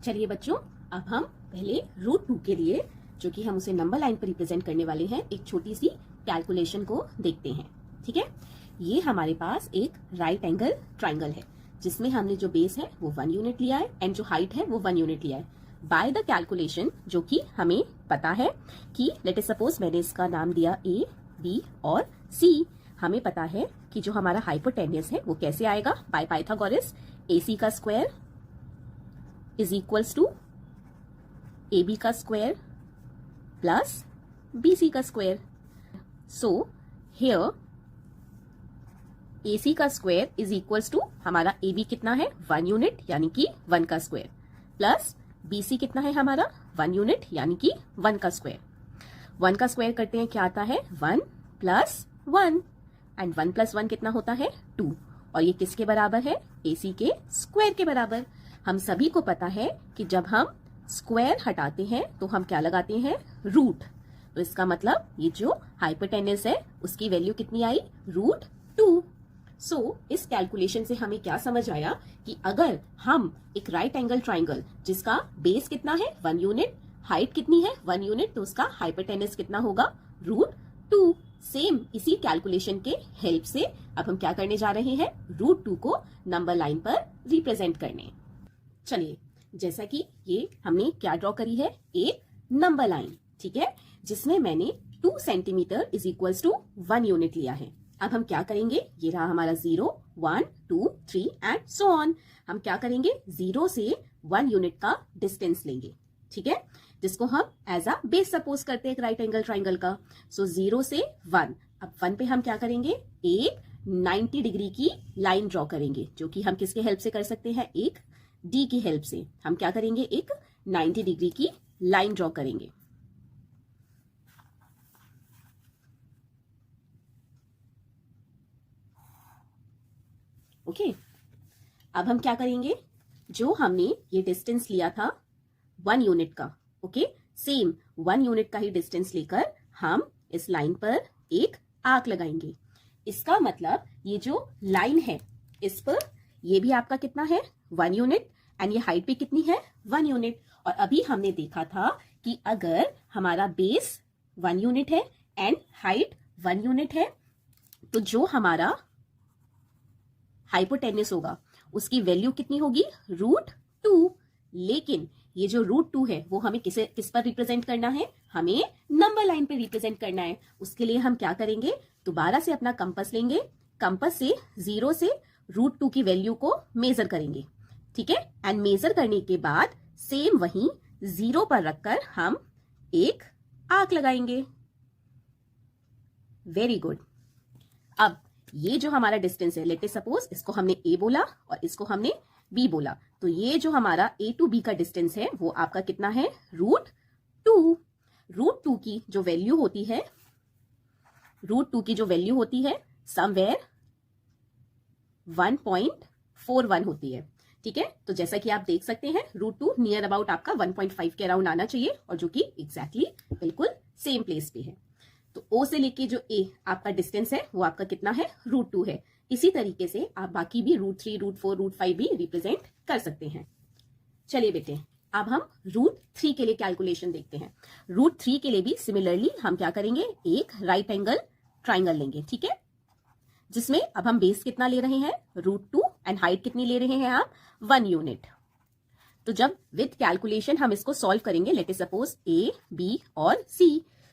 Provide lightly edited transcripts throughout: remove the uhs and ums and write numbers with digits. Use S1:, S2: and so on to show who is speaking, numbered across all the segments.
S1: चलिए बच्चों, अब हम पहले √2 के लिए, जो कि हम उसे नंबर लाइन पर रिप्रेजेंट करने वाले हैं, एक छोटी सी कैलकुलेशन को देखते हैं। ठीक है, ये हमारे पास एक राइट एंगल ट्राइंगल है जिसमें हमने जो बेस है वो 1 यूनिट लिया है एंड जो हाइट है वो 1 यूनिट लिया है। बाय द कैलकुलेशन, जो कि हमें पता है कि लेट अस सपोज मैंने इसका नाम दिया A, B और C। हमें पता है कि जो हमारा हाइपोटेन्यूस है वो कैसे आएगा, बाय पाइथागोरस। AC का square is equals to AB का स्क्वायर प्लस BC का स्क्वायर। सो हियर AC का स्क्वायर इज इक्वल्स टू हमारा AB कितना है 1 यूनिट यानी कि 1 का स्क्वायर, प्लस BC कितना है हमारा 1 यूनिट यानी कि 1 का स्क्वायर। 1 का स्क्वायर करते हैं, क्या आता है 1 प्लस 1 एंड 1 प्लस 1 कितना होता है 2, और ये किसके बराबर है AC के स्क्वायर के बराबर। हम सभी को पता है कि जब हम स्क्वायर हटाते हैं तो हम क्या लगाते हैं रूट, तो इसका मतलब ये जो हाइपोटेन्यूस है उसकी वैल्यू कितनी आई √2। सो इस कैलकुलेशन से हमें क्या समझ आया कि अगर हम एक राइट एंगल ट्राइंगल जिसका बेस कितना है 1 यूनिट, हाइट कितनी है 1 यूनिट, तो उसका हाइपोटेन्यूस कितना होगा √2। सेम इसी कैलकुलेशन के हेल्प से अब हम क्या करने जा रहे हैं √2 को नंबर लाइन पर रिप्रेजेंट करने। चलिए, जैसा कि ये हमने क्या ड्रॉ करी है, एक नंबर लाइन, ठीक है, जिसमें मैंने 2 centimetre is equals to 1 unit लिया है। अब हम क्या करेंगे, ये रहा हमारा 0, 1, 2, 3 एंड सो ऑन। हम क्या करेंगे 0 से 1 यूनिट का डिस्टेंस लेंगे, ठीक है, जिसको हम एज अ बेस सपोज करते हैं एक राइट एंगल ट्राइंगल का। सो 0 से 1, अब 1 पे हम क्या करेंगे, एक 90 डिग्री की लाइन ड्रॉ करेंगे, जो कि हम किसके हेल्प से कर सकते हैं, एक D की हेल्प से। हम क्या करेंगे, एक 90 डिग्री की लाइन ड्रॉ करेंगे। ओके, अब हम क्या करेंगे, जो हमने ये डिस्टेंस लिया था 1 यूनिट का, ओके, सेम 1 यूनिट का ही डिस्टेंस लेकर हम इस लाइन पर एक आर्क लगाएंगे। इसका मतलब ये जो लाइन है इस पर, ये भी आपका कितना है 1 यूनिट एंड ये हाइट भी कितनी है 1 यूनिट। और अभी हमने देखा था कि अगर हमारा बेस 1 यूनिट है एंड हाइट 1 यूनिट है, तो जो हमारा हाइपोटेन्यूस होगा उसकी वैल्यू कितनी होगी √2। लेकिन ये जो √2 है वो हमें किस पर रिप्रेजेंट करना है, हमें नंबर लाइन पे रिप्रेजेंट करना है। उसके लिए हम क्या करेंगे, दोबारा से अपना कंपास लेंगे, कंपास से 0 से √2 की वैल्यू को मेजर करेंगे, ठीक है, एंड मेजर करने के बाद सेम वहीं 0 पर रखकर हम एक आर्क लगाएंगे। Very good. अब ये जो हमारा डिस्टेंस है, लेट अस सपोज इसको हमने A बोला और इसको हमने B बोला, तो ये जो हमारा A to B का डिस्टेंस है वो आपका कितना है √2। √2 की जो वैल्यू होती है, √2 की जो वैल्यू होती है समवेयर 1.41 होती है, ठीक है। तो जैसा कि आप देख सकते हैं √2 नियर अबाउट आपका 1.5 के अराउंड आना चाहिए, और जो कि एग्जैक्टली बिल्कुल सेम प्लेस पे है। तो O से लेके जो A आपका डिस्टेंस है वो आपका कितना है √2 है। इसी तरीके से आप बाकी भी √3, √4, √5 भी रिप्रेजेंट कर सकते हैं। चलिए बेटे, अब हम √3 के लिए कैलकुलेशन देखते हैं। √3 के लिए भी सिमिलरली हम क्या करेंगे, एक राइट एंगल ट्राइंगल लेंगे, ठीक है, जिसमें अब हम बेस कितना ले रहे हैं √2 एंड हाइट कितनी ले रहे हैं आप 1 यूनिट। तो जब विद कैलकुलेशन हम इसको सॉल्व करेंगे, let us suppose A, B और C,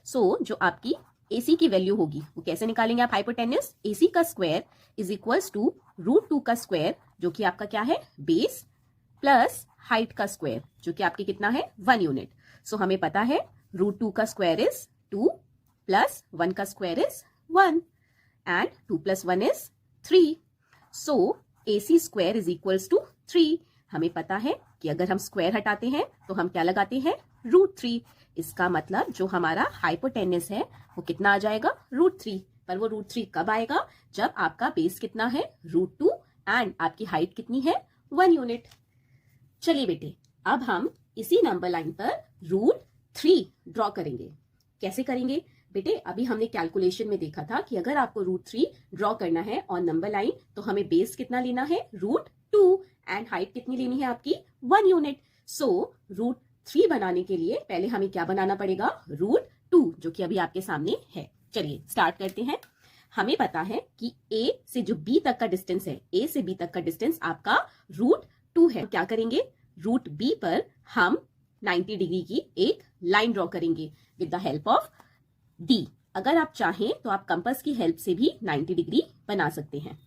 S1: सो जो आपकी AC की वैल्यू होगी वो कैसे निकालेंगे आप, हाइपोटेन्यूस AC का स्क्वायर इज इक्वल्स टू √2 का स्क्वायर, जो कि आपका क्या है बेस, प्लस हाइट का स्क्वायर, जो कि आपकी कितना है 1 यूनिट। सो हमें पता है √2 का स्क्वायर इज 2 प्लस 1 का square is 1 and 2 plus 1 is 3। So AC square is equals to 3। हमें पता है कि अगर हम स्क्वायर हटाते हैं तो हम क्या लगाते हैं √3। इसका मतलब जो हमारा हाइपोटेन्यूस है वो कितना आ जाएगा √3। पर वो √3 कब आएगा, जब आपका बेस कितना है √2 एंड आपकी हाइट कितनी है 1 यूनिट। चलिए बेटे, अब हम इसी नंबर लाइन पर √3 ड्रॉ करेंगे। कैसे करेंगे बेटे, अभी हमने कैलकुलेशन में देखा था कि अगर आपको √3 ड्रॉ करना है ऑन नंबर लाइन तो हमें बेस कितना लेना है √2 एंड हाइट कितनी लेनी है आपकी 1 यूनिट। सो रूट 3 बनाने के लिए पहले हमें क्या बनाना पड़ेगा, रूट 2, जो कि अभी आपके सामने है। चलिए स्टार्ट करते हैं। हमें पता है कि A से जो B तक का डिस्टेंस है, A से B तक का डिस्टेंस आपका रूट 2 है। क्या करेंगे, रूट B पर हम 90 डिग्री की एक लाइन ड्रॉ करेंगे with the help of D। अगर आप चाहें तो आप कंपास की हेल्प से भी 90 डिग्री बना सकते हैं।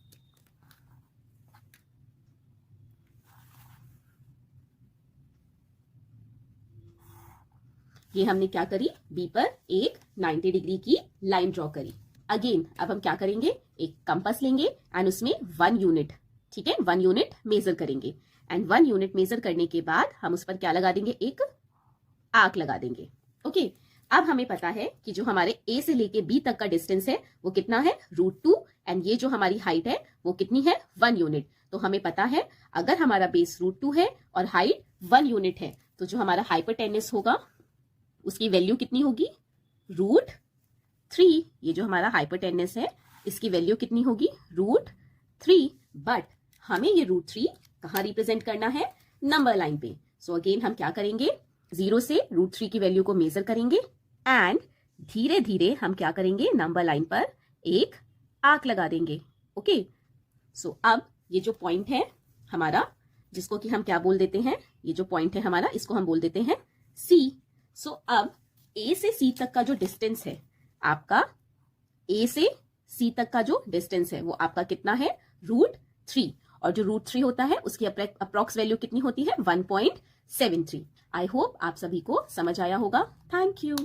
S1: ये हमने क्या करी, B पर एक 90 डिग्री की लाइन ड्रॉ करी। अगेन अब हम क्या करेंगे, एक कंपास लेंगे एंड उसमें 1 यूनिट, ठीक है, 1 यूनिट मेजर करेंगे एंड 1 यूनिट मेजर करने के बाद हम उस पर क्या लगा देंगे, एक आर्क लगा देंगे। ओके, अब हमें पता है कि जो हमारे A से लेके B तक का डिस्टेंस है वो कितना है, रूट 2, एंड ये जो हमारी हाइट है वो कितनी है, 1 यूनिट। तो हमें पता है अगर हमारा बेस रूट 2 है और हाइट 1 यूनिट है तो जो हमारा हाइपोटेनस होगा उसकी वैल्यू कितनी होगी, रूट 3। ये जो हमारा हाइपोटेनस है इसकी वैल्यू कितनी होगी, रूट 3। बट हमें ये रूट 3 कहाँ रिप्रेजेंट करना है, नंबर लाइन पे। सो अगेन हम क्या करेंगे, 0 से रूट 3 की वैल्यू को मेजर करेंगे एंड धीरे धीरे हम क्या करेंगे, नंबर लाइन पर एक आर्क लगा देंगे। ओके, सो अब ये जो पॉइंट है हमारा, जिसको कि हम क्या बोल देते हैं, ये जो पॉइंट है हमारा, इसको हम बोल देते हैं C। सो अब A से C तक का जो डिस्टेंस है आपका, A से C तक का जो डिस्टेंस है वो आपका कितना है, रूट 3, और जो रूट 3 होता है उसकी अप्रॉक्स वैल्यू कितनी होती है, 1.73। आई होप आप सभी को समझ आया होगा। Thank you.